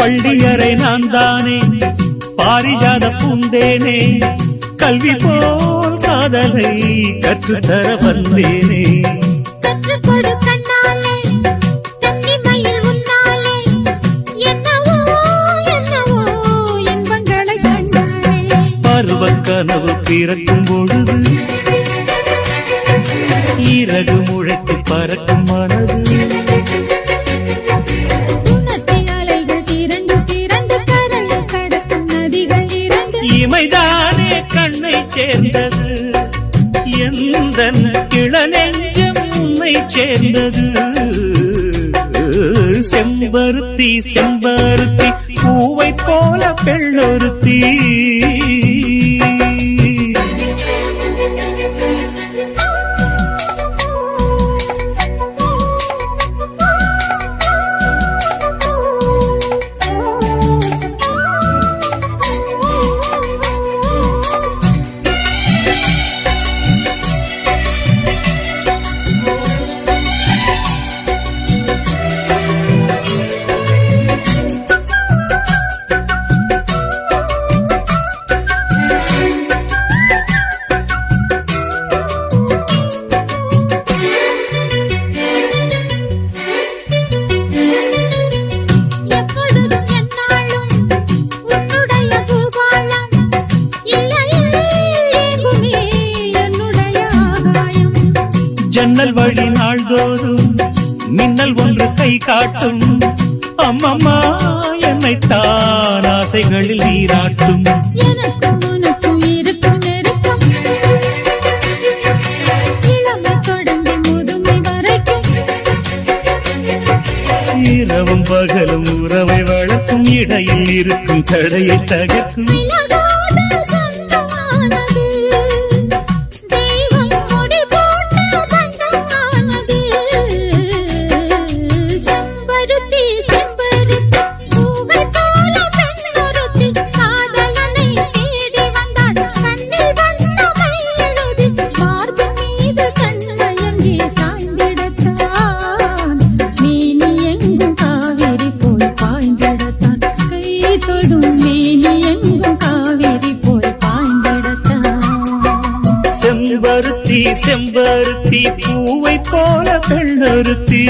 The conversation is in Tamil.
பள்ளியறை நான் தானே பாரிஜாத பூந்தேனே கல்வி போல் காதலை கற்றுத்தர வந்தேனே கற்றுக்கொடு கண்ணாலே கன்னிமயில் உன்னாலே என்னவோ என்னவோ இன்பங்களை கண்டாலே பருவக் கனவு பிறக்கும் பொழுது இறகு முளைத்து பறக்கும் மனது இமைதானே கண்ணை சேர்ந்தது எந்தன் இளநெஞ்சம் உன்னை சேர்ந்தது செம்பருத்தி செம்பருத்தி பூவை போல பெண்ணொருத்தி ஜன்னல் வழி நாள்தோறும் மின்னல் ஒன்று கை காட்டும் அம்மம்மா என்னைத்தான் ஆசைகளில் நீராட்டும் எனக்கும் உனக்கும் இருக்கும் நெருக்கம் இளமை தொடங்கி முதுமை வரைக்கும் இரவும் பகலும் உறவை வளர்க்கும் இடையில் இருக்கும் தடையை தகர்க்கும் செம்பருத்தி செம்பருத்தி பூவை போல பெண்ணொருத்தி